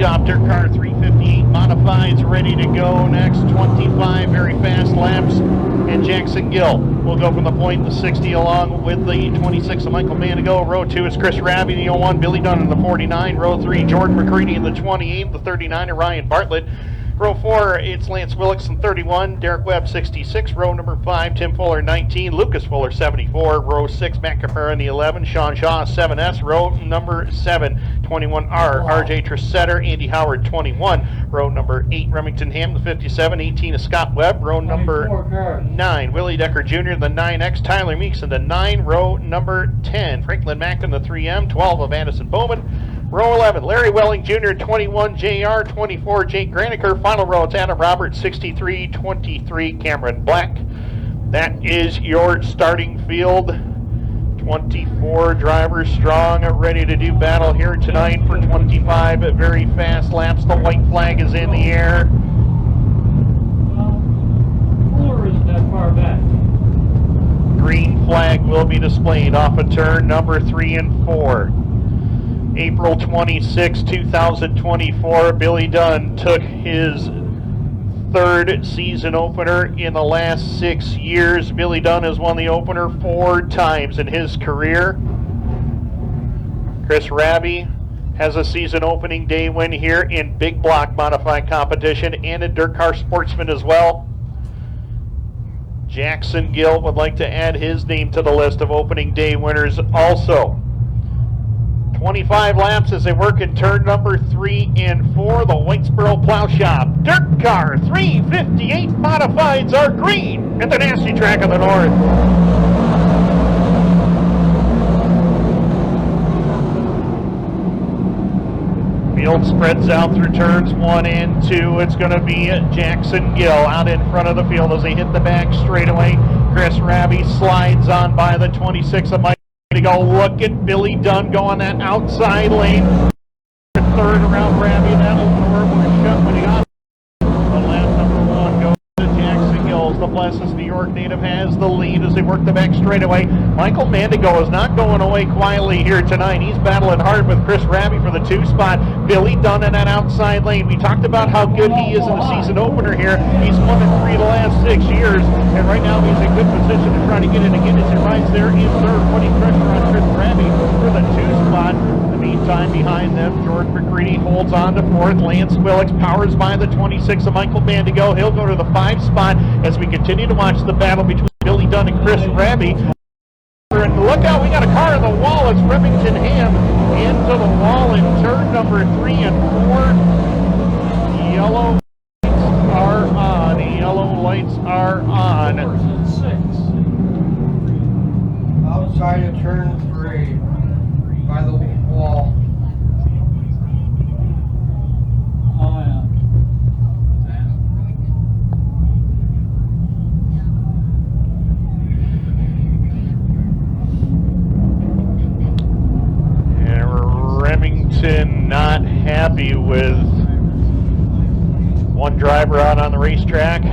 shop. Dirt car 358 modifieds ready to go next. 25 very fast laps. And Jackson Gill will go from the point, the 60 along with the 26 of Michael Mandigo. Row 2 is Chris Raabe in the 01, Billy Dunn in the 49. Row 3, Jordan McCreadie in the 28, the 39 of Ryan Bartlett. Row 4, it's Lance Willix in 31, Derek Webb 66, row number 5, Tim Fuller 19, Lucas Fuller 74, row 6, Matt Caprara in the 11, Shaun Shaw 7S, row number 7, 21R, RJ Tresidder, Andy Howard 21, row number 8, Remington Hamm the 57, 18 of Scott Webb, row number 9, Willy Decker Jr. the 9X, Tyler Meeks in the 9, row number 10, Franklin Mackin the 3M, 12 of Addison Bowman. Row 11, Larry Welling Jr., 21, JR, 24, Jake Granacker. Final row, it's Adam Roberts, 63, 23, Cameron Black. That is your starting field. 24 drivers strong, ready to do battle here tonight for 25 very fast laps. The white flag is in the air. Fuller isn't that far back. Green flag will be displayed off of turn number 3 and 4. April 26, 2024, Billy Dunn took his third season opener in the last 6 years. Billy Dunn has won the opener 4 times in his career. Chris Raabe has a season opening day win here in big block modified competition and in dirt car sportsman as well. Jackson Gill would like to add his name to the list of opening day winners also. 25 laps as they work in turn number 3 and 4, the Whitesboro Plow Shop. Dirt car 358 modifieds are green at the nasty track of the north. Field spreads out through turns 1 and 2. It's going to be Jackson Gill out in front of the field as they hit the back straightaway. Chris Raabe slides on by the 26 of Mike. To go look at Billy Dunn go on that outside lane. Third around Raabe, that open door was shut when he got. The lap number 1 goes to Jackson Gill. The Blesses New York native has the lead as they work the back straightaway. Michael Mandigo is not going away quietly here tonight. He's battling hard with Chris Raabe for the 2 spot. Billy Dunn in that outside lane. We talked about how good he is in the season opener here. He's won in 3 of the last 6 years, and right now he's in good position to try to get it again as he rides there in third, putting pressure on Chris Raabe for the 2 spot. In the meantime, behind them, Jordan McCreadie holds on to 4th. Lance Willix powers by the 26 of Michael Mandigo. He'll go to the 5 spot as we continue to watch the battle between Billy Dunn and Chris Raabe. And look out, we got a car on the wall. It's Remington Hamm into the wall in turn number 3 and 4. Yellow lights are on. Yellow lights are on. Outside of turn 3 by the wall. Oh, yeah. Remington not happy with one driver out on the racetrack.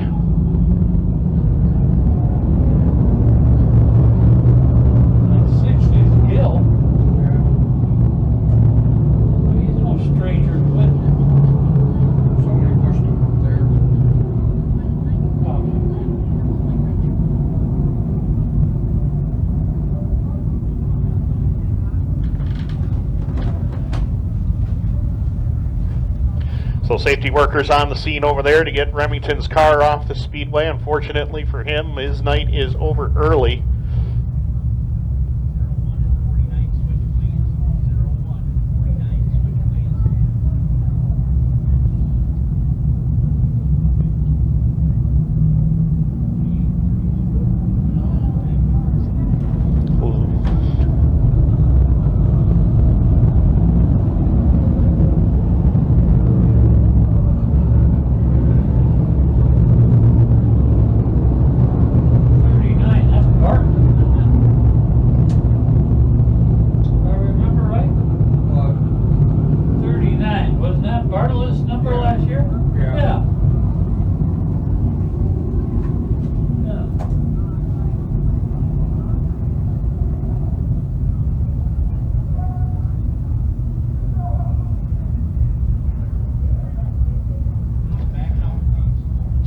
So safety workers on the scene over there to get Remington's car off the speedway. Unfortunately for him, his night is over early.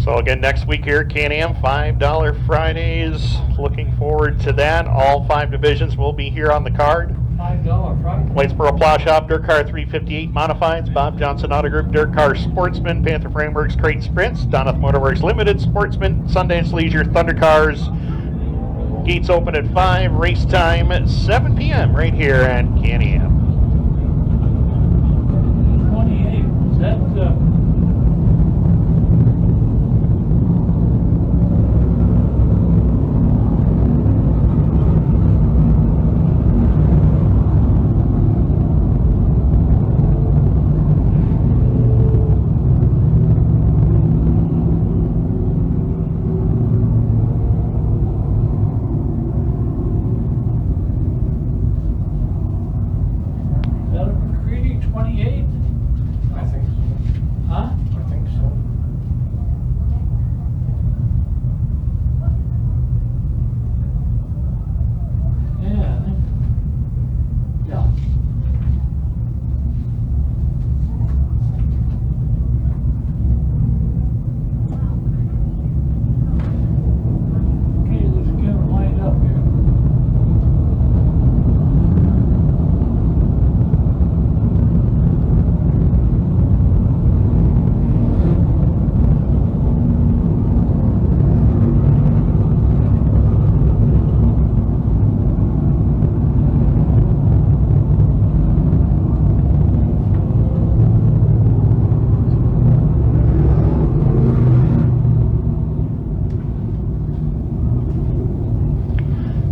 So again, next week here at Can-Am, $5 Fridays. Looking forward to that. All 5 divisions will be here on the card. $5 Friday. Whitesboro Plow Shop, Dirt Car 358 Modifieds, Bob Johnson Auto Group, Dirt Car Sportsman, Panther Frameworks, Crate Sprints, Donath Motorworks Limited, Sportsman, Sundance Leisure, Thunder Cars. Gates open at 5, race time at 7 p.m. right here at Can-Am. 28. Is that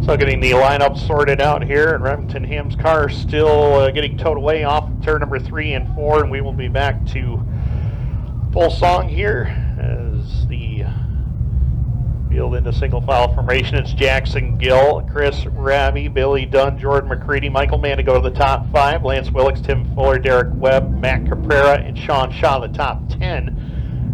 So getting the lineup sorted out here, and Remington Hamm's car still getting towed away off turn number 3 and 4, and we will be back to full song here as the field into single file formation. It's Jackson Gill, Chris Raabe, Billy Dunn, Jordan McCreadie, Michael Mandigo to the top 5, Lance Willix, Tim Fuller, Derek Webb, Matt Caprara, and Shaun Shaw the top 10.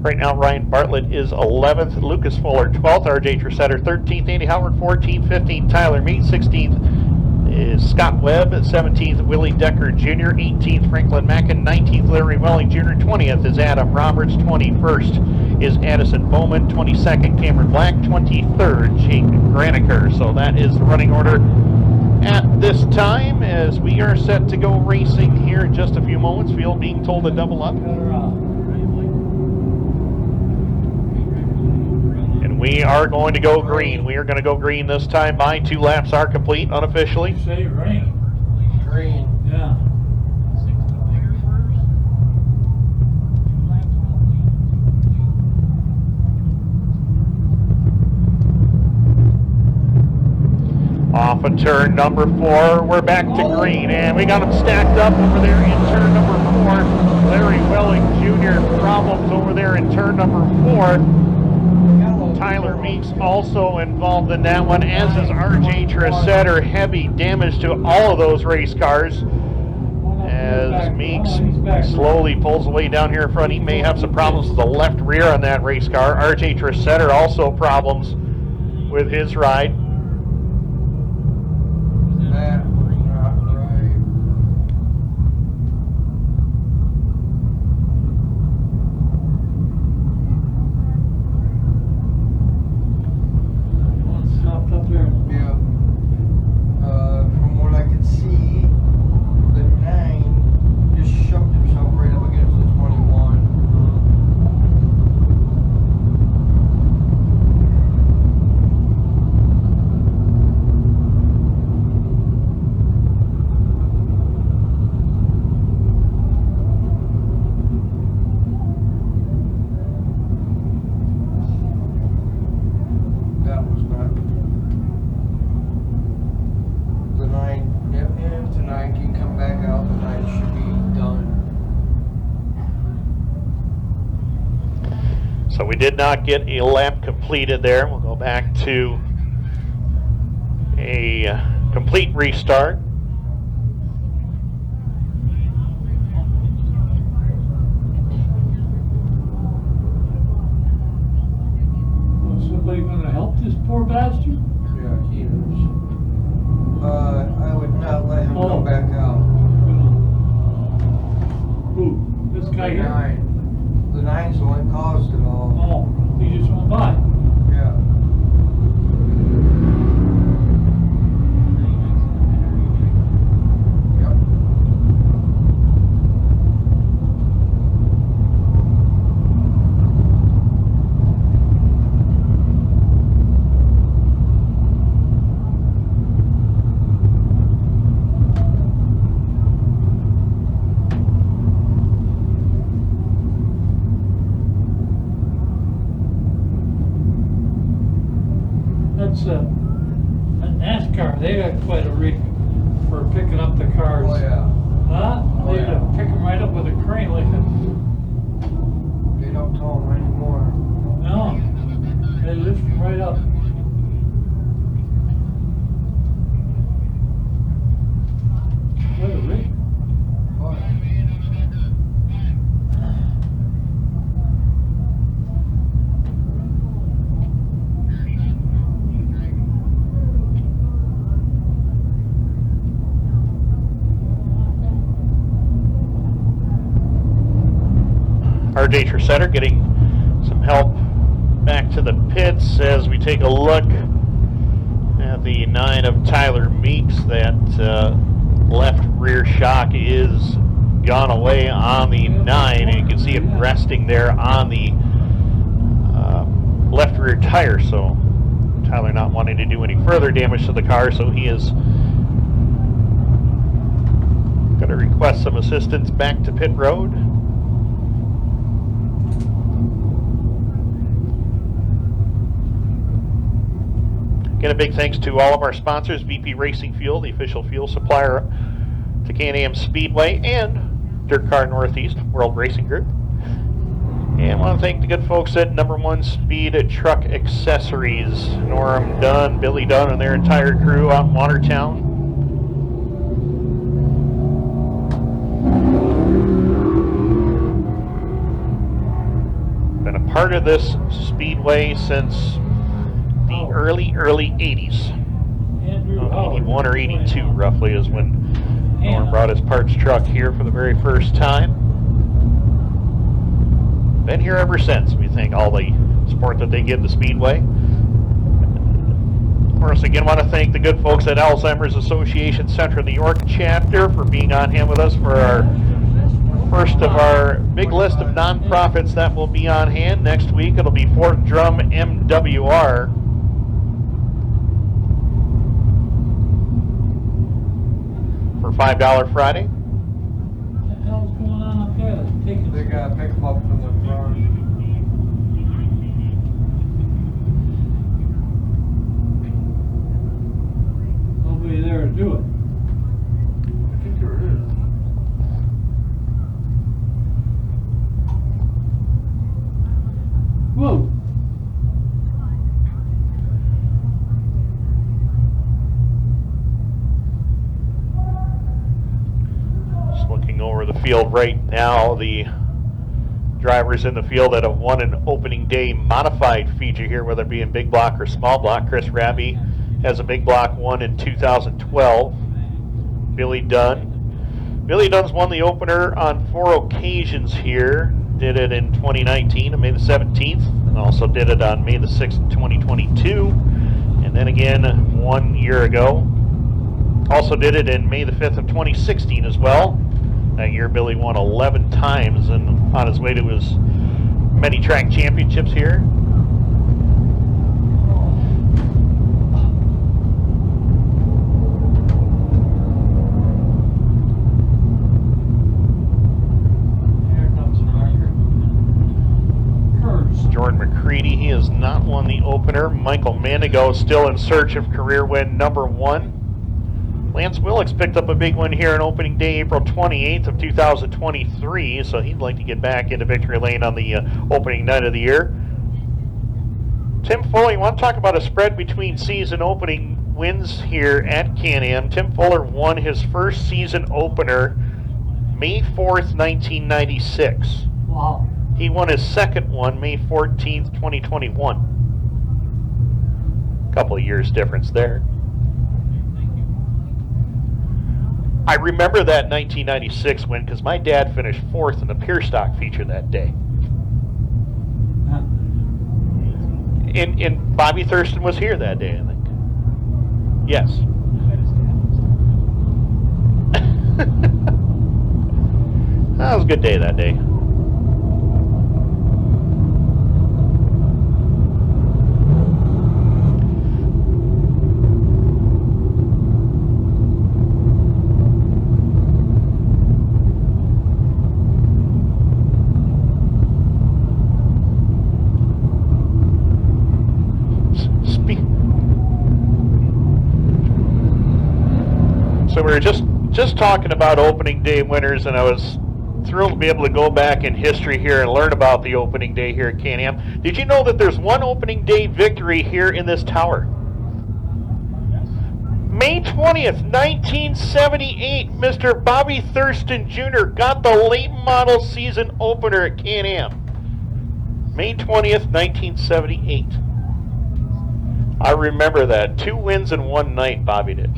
Right now, Ryan Bartlett is 11th, Lucas Fuller 12th, RJ Tresidder 13th, Andy Howard 14th, 15th, Tyler Meeks 16th is Scott Webb, 17th, Willy Decker Jr, 18th, Franklin Mackin, 19th, Larry Welling Jr, 20th is Adam Roberts, 21st is Addison Bowman, 22nd, Cameron Black, 23rd, Jake Granacker. So that is the running order at this time as we are set to go racing here in just a few moments. Field being told to double up. We are going to go green. We are going to go green this time by 2 laps are complete unofficially. Say rain. Green. Yeah. Off of turn number 4, we're back to green, and we got them stacked up over there in turn number 4. Larry Welling Jr. problems over there in turn number 4. Tyler Meeks also involved in that one, as is RJ Tresidder. Heavy damage to all of those race cars as Meeks slowly pulls away down here in front. He may have some problems with the left rear on that race car. RJ Tresidder also problems with his ride. So we did not get a lap completed there. We'll go back to a complete restart. Was somebody going to help this poor bastard? Yeah, he is. I would not let him come back out. Who? This guy The here? 9. The 9's the one that caused it all. Oh. He just went by. Yeah. Yep. That's a NASCAR. They got quite a rig for picking up the cars. Oh yeah. Huh? Oh, They yeah. pick them right up with a crane like that. They don't tow them anymore. No. They lift them right up. What a rig. Oh, yeah. RJ Tresidder getting some help back to the pits as we take a look at the 9 of Tyler Meeks. That left rear shock is gone away on the 9, and you can see it resting there on the left rear tire. So Tyler not wanting to do any further damage to the car, so he is going to request some assistance back to pit road. Again, a big thanks to all of our sponsors, VP Racing Fuel, the official fuel supplier to Can-Am Speedway, and Dirt Car Northeast World Racing Group. And I want to thank the good folks at Number One Speed Truck Accessories, Norm Dunn, Billy Dunn, and their entire crew out in Watertown. Been a part of this Speedway since the early 80s. Oh, 81 or 82 roughly is when Norm brought his parts truck here for the very first time. Been here ever since. We thank all the support that they give the Speedway. Of course, again, want to thank the good folks at Alzheimer's Association Central New York chapter for being on hand with us for our first of our big list of nonprofits that will be on hand. Next week it'll be Fort Drum MWR. For $5 Friday. What the hell's going on up there? They gotta pick them up from the front. Nobody there to do it. I think there is. Whoa. Just looking over the field right now, the drivers in the field that have won an opening day modified feature here, whether it be in big block or small block. Chris Raabe has a big block one in 2012. Billy Dunn. Billy Dunn's won the opener on 4 occasions here. Did it in 2019 on May the 17th, and also did it on May the 6th in 2022, and then again 1 year ago. Also did it in May the 5th of 2016 as well. That year Billy won 11 times and on his way to his many track championships here. Jordan McCreadie, he has not won the opener. Michael Mandigo still in search of career win number 1. Lance Willix picked up a big one here on opening day, April 28th of 2023, so he'd like to get back into victory lane on the opening night of the year. Tim Fuller, you want to talk about a spread between season opening wins here at Can-Am. Tim Fuller won his first season opener May 4th, 1996. Wow. He won his second one May 14th, 2021. Couple of years difference there. I remember that 1996 win because my dad finished 4th in the pure stock feature that day. And Bobby Thurston was here that day, I think. Yes. That was a good day that day. So we were just talking about opening day winners, and I was thrilled to be able to go back in history here and learn about the opening day here at Can-Am. Did you know that there's one opening day victory here in this tower? May 20th, 1978, Mr. Bobby Thurston Jr. got the late model season opener at Can-Am. May 20th, 1978. I remember that. 2 wins in one night, Bobby did.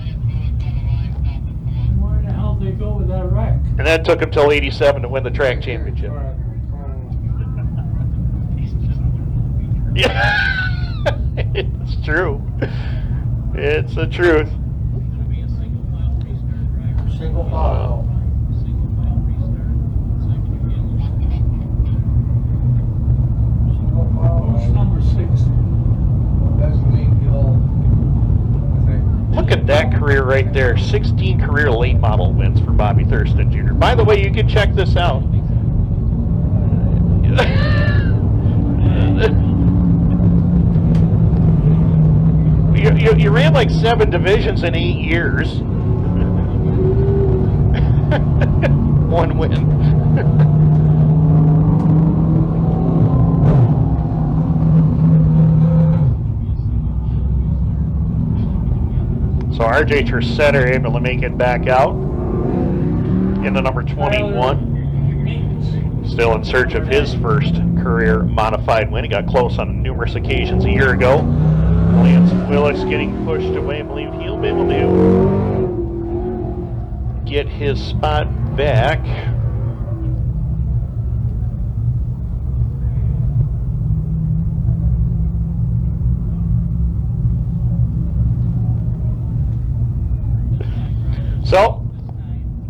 Where the hell did they go with that wreck? And that took him till 87 to win the track championship. Yeah, it's true. It's the truth. Single file. Single file. It's number 6. That's Lee Gill. Look at that career right there. 16 career late model wins for Bobby Thurston Jr. By the way, you can check this out. You ran like 7 divisions in 8 years. 1 win. So RJ Tresidder able to make it back out into number 21. Still in search of his first career modified win. He got close on numerous occasions a year ago. Lance Willix getting pushed away. I believe he'll be able to get his spot back. So,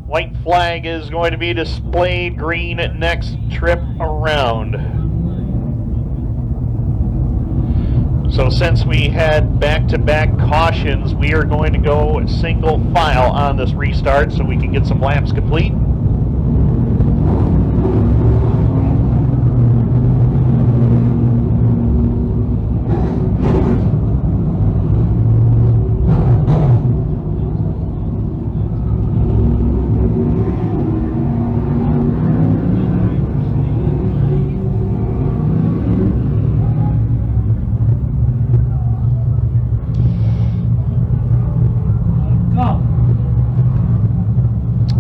white flag is going to be displayed, green next trip around. So since we had back-to-back cautions, we are going to go single file on this restart so we can get some laps complete.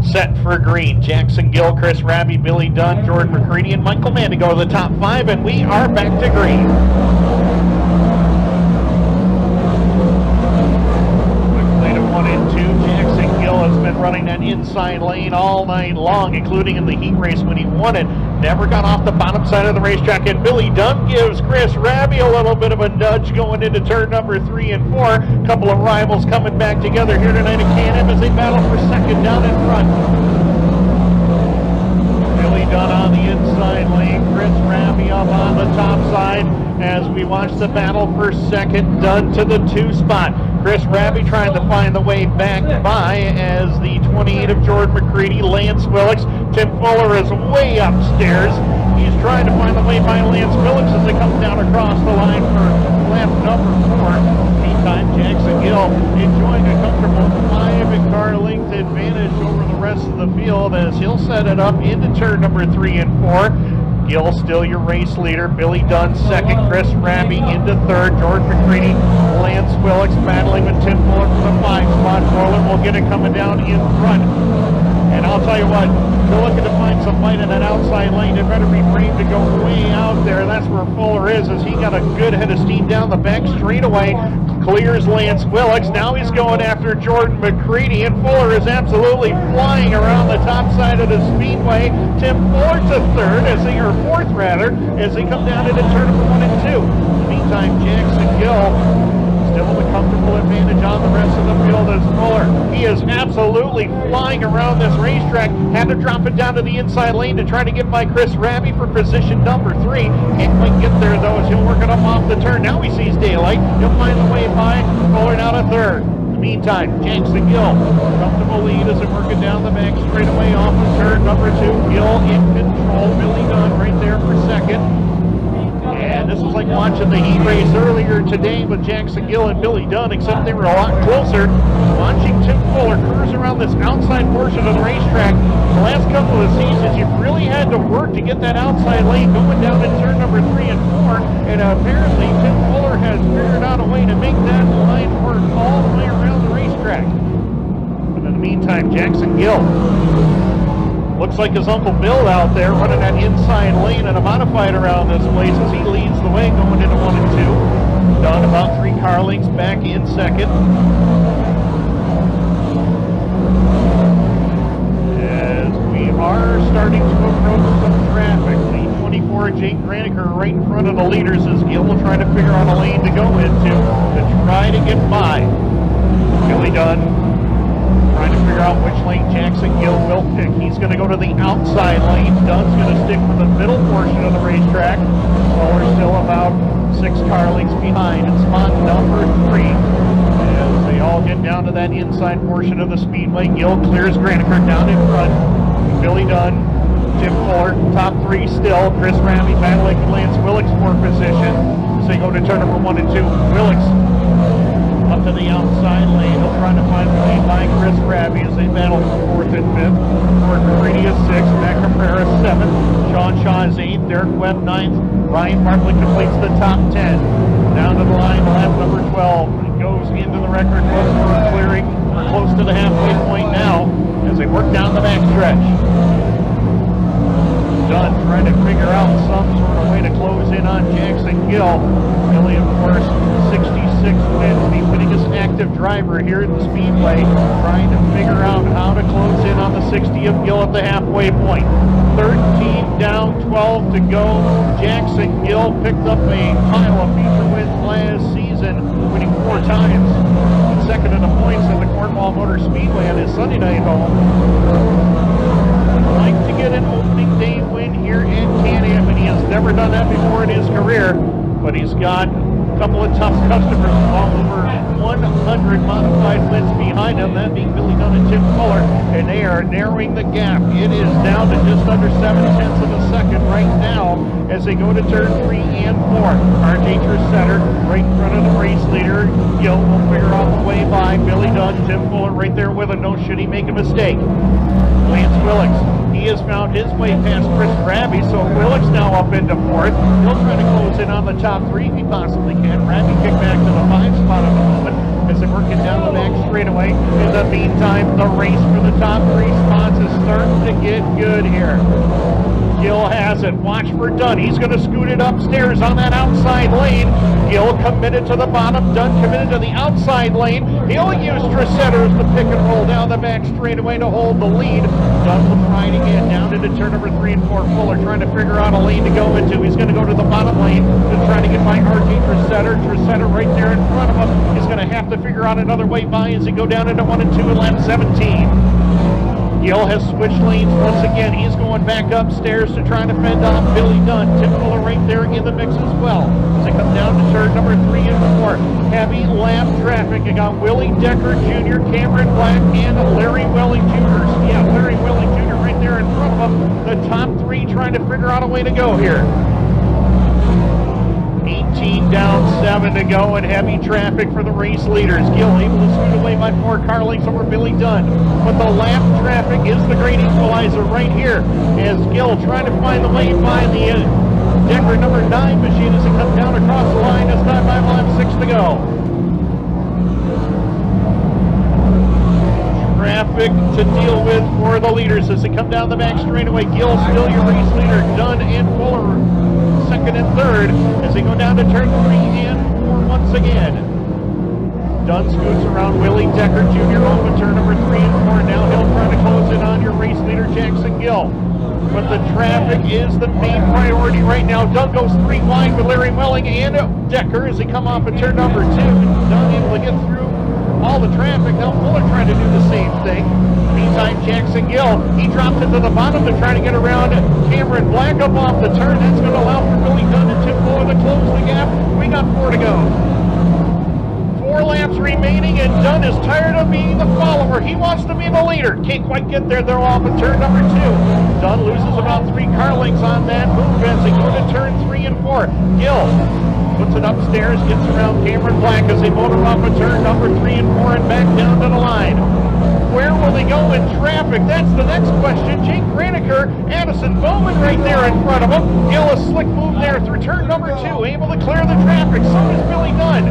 Set for green. Jackson Gill, Chris Raabe, Billy Dunn, Jordan McCreadie, and Michael Mandigo are the top 5, and we are back to green. Quick play to 1 and 2. Jackson Gill has been running that inside lane all night long, including in the heat race when he won it. Never got off the bottom side of the racetrack, and Billy Dunn gives Chris Raabe a little bit of a nudge going into turn number 3 and 4. A couple of rivals coming back together here tonight at Can-Am as they battle for second down in front. Billy Dunn on the inside lane, Chris Raabe up on the top side as we watch the battle for second. Dunn to the 2 spot. Chris Raabe trying to find the way back by as the 28 of Jordan McCreadie, Lance Willix. Tim Fuller is way upstairs. He's trying to find the way by Lance Willix as they come down across the line for lap number 4. Meantime, Jackson Gill enjoying a comfortable 5-car length advantage over the rest of the field as he'll set it up into turn number 3 and 4. Gill still your race leader. Billy Dunn second. Chris Raabe into third. Jordan McCreadie, Lance Willix battling with Tim Fuller for the 5 spot. Roller will get it coming down in front. And I'll tell you what, if you're looking to find some light in that outside lane, it better be framed to go way out there. That's where Fuller is, as he got a good head of steam down the back straightaway. Clears Lance Willix. Now he's going after Jordan McCreadie, and Fuller is absolutely flying around the top side of the Speedway. Tim Fuller to third, or fourth rather, as they come down into turn number 1 and 2. the meantime, Jackson Gill still with a comfortable advantage on the rest of the field as Fuller. He is absolutely flying around this racetrack. Had to drop it down to the inside lane to try to get by Chris Raabe for position number 3. Can't quite get there though as he'll work it up off the turn. Now he sees daylight. He'll find the way by Fuller now to third. In the meantime, Jackson Gill, comfortable lead as they work it down the back straightaway off of turn number 2. Gill in control. Billy Dunn right there for second. And this is like watching the heat race earlier today with Jackson Gill and Billy Dunn, except they were a lot closer. Watching Tim Fuller cruise around this outside portion of the racetrack. The last couple of seasons, you've really had to work to get that outside lane going down in turn number 3 and 4. And apparently, Tim Fuller has figured out a way to make that line work all the way around the racetrack. But in the meantime, Jackson Gill looks like his Uncle Bill out there running that inside lane and a modified around this place as he leads the way going into 1 and 2. Dunn about 3 car lengths back in second. As we are starting to approach some traffic, the 24 Jake Granacker right in front of the leaders as Gill will try to figure out a lane to go into to try to get by. Billy Dunn trying to figure out which lane Jackson Gill will pick. He's going to go to the outside lane. Dunn's going to stick with the middle portion of the racetrack. Fuller still about 6 car lengths behind in spot number 3. As they all get down to that inside portion of the Speedway, Gill clears Granacker down in front. Billy Dunn, Tim Fuller, top 3 still. Chris Raabe battling Lance Willix for position. As they go to turn number 1 and 2. Willix up to the outside lane. He'll try to find the lead by Chris Raabe as they battle for 4th and 5th. Jordan McCreadie is 6th. Matt Caprara is 7th. Shaun Shaw is 8th. Derek Webb 9th. Ryan Bartlett completes the top 10. Down to the line, lap number 12. It goes into the record book for clearing. We're close to the halfway point now as they work down the backstretch. Dunn trying to figure out some sort of way to close in on Jackson Gill. Billy, of course, 66 wins, the winningest active driver here at the Speedway, trying to figure out how to close in on the 60 of Gill at the halfway point. 13 down, 12 to go. Jackson Gill picked up a pile of feature wins last season, winning 4 times. And second in the points at the Cornwall Motor Speedway on his Sunday night home. Would like to get an opening day win here in Can-Am, and he has never done that before in his career, but he's got a couple of tough customers, all over 100 modified wins behind him, that being Billy Dunn and Tim Fuller, and they are narrowing the gap. It is down to just under 7/10 of a second right now as they go to turn 3 and 4. RJ Tresidder right in front of the race leader. Gill will figure out the way by Billy Dunn. Tim Fuller right there with him. No, should he make a mistake. Lance Willix, he has found his way past Chris Raabe, so Willix now up into 4th. He'll try to close in on the top 3 if he possibly can. Raabe kick back to the 5 spot at the moment as they're working down the back straightaway. In the meantime, the race for the top 3 spots is starting to get good here. Gill has it. Watch for Dunn. He's going to scoot it upstairs on that outside lane. Gill committed to the bottom. Dunn committed to the outside lane. He'll use Tresidder as the pick and roll down the back straightaway to hold the lead. Dunn will try it again down into turn number 3 and 4. Fuller trying to figure out a lane to go into. He's going to go to the bottom lane to try to get by RJ Tresidder. Tresidder right there in front of him. He's going to have to figure out another way by as he go down into 1 and 2 in lap 17. Gill has switched lanes once again. He's going back upstairs to try to fend off Billy Dunn. Tim Fuller right there in the mix as well. As they come down to turn number 3 and 4. Heavy lap traffic. You got Willy Decker Jr., Cameron Black, and Larry Welling Jr. Yeah, Larry Welling Jr. right there in front of him. The top 3 trying to figure out a way to go here. 18 down, 7 to go, and heavy traffic for the race leaders. Gill able to scoot away by 4 car lengths over Billy Dunn. But the lap traffic is the great equalizer right here as Gill trying to find the lane by the Decker number 9 machine as they come down across the line. This time by lap 6 to go. Traffic to deal with for the leaders as they come down the back straightaway. Gill still your race leader. Dunn and Fuller second and third as they go down to turn 3 and 4 once again. Dunn scoots around Willy Decker Jr. off of turn number 3 and 4. Now he'll try to close in on your race leader Jackson Gill. but the traffic is the main priority right now. Dunn goes 3 wide with Larry Welling and Decker as they come off of turn number 2. Dunn able to get through all the traffic. Now Fuller trying to do the same thing. Meantime, Jackson Gill, he drops it to the bottom to try to get around Cameron Black up off the turn. That's going to allow for Billy Dunn and Tim Fuller to close the gap. We got 4 to go. 4 laps remaining, and Dunn is tired of being the follower. He wants to be the leader. Can't quite get there, though, off of turn number 2. Dunn loses about 3 car lengths on that move as they go to turn 3 and 4. Gill puts it upstairs, gets around Cameron Black as they motor off of turn number 3 and 4 and back down to the line. Where will they go in traffic? That's the next question. Jake Granacker, Addison Bowman right there in front of him. Gill, a slick move there through turn number 2, able to clear the traffic. So is Billy Dunn.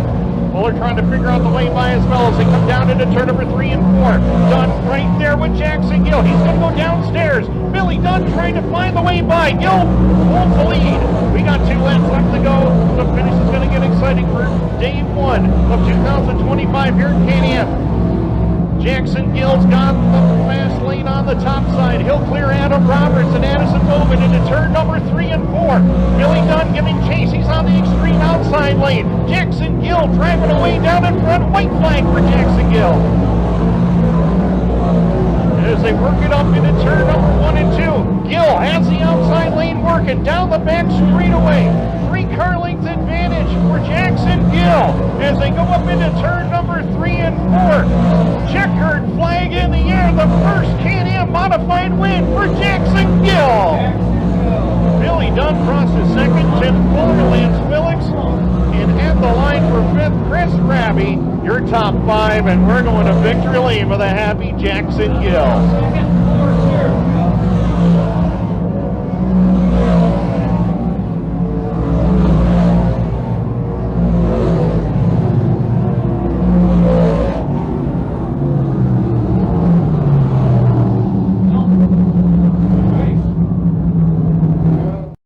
Fuller trying to figure out the way by as well as they come down into turn number 3 and 4. Dunn right there with Jackson Gill. He's going to go downstairs. Billy Dunn trying to find the way by. Gill holds the lead. We got 2 laps left to go. The finish is going to get exciting for day 1 of 2025 here in Can-Am. Jackson Gill's got the fast lane on the top side. He'll clear Adam Roberts and Addison Bowman into turn number 3 and 4. Billy Dunn giving chase. He's on the extreme outside lane. Jackson Gill driving away down in front. White flag for Jackson Gill. As they work it up into turn number 1 and 2. Gill has the outside lane working down the back straightaway. 3 car lengths advantage for Jackson Gill as they go up into turn number 3 and 4. Checkered flag in the air, the first Can-Am modified win for Jackson Gill. Billy Dunn crosses second, Tim Fuller, Lance Willix, and at the line for 5th, Chris Raabe, your top 5, and we're going to victory lane with a happy Jackson Gill.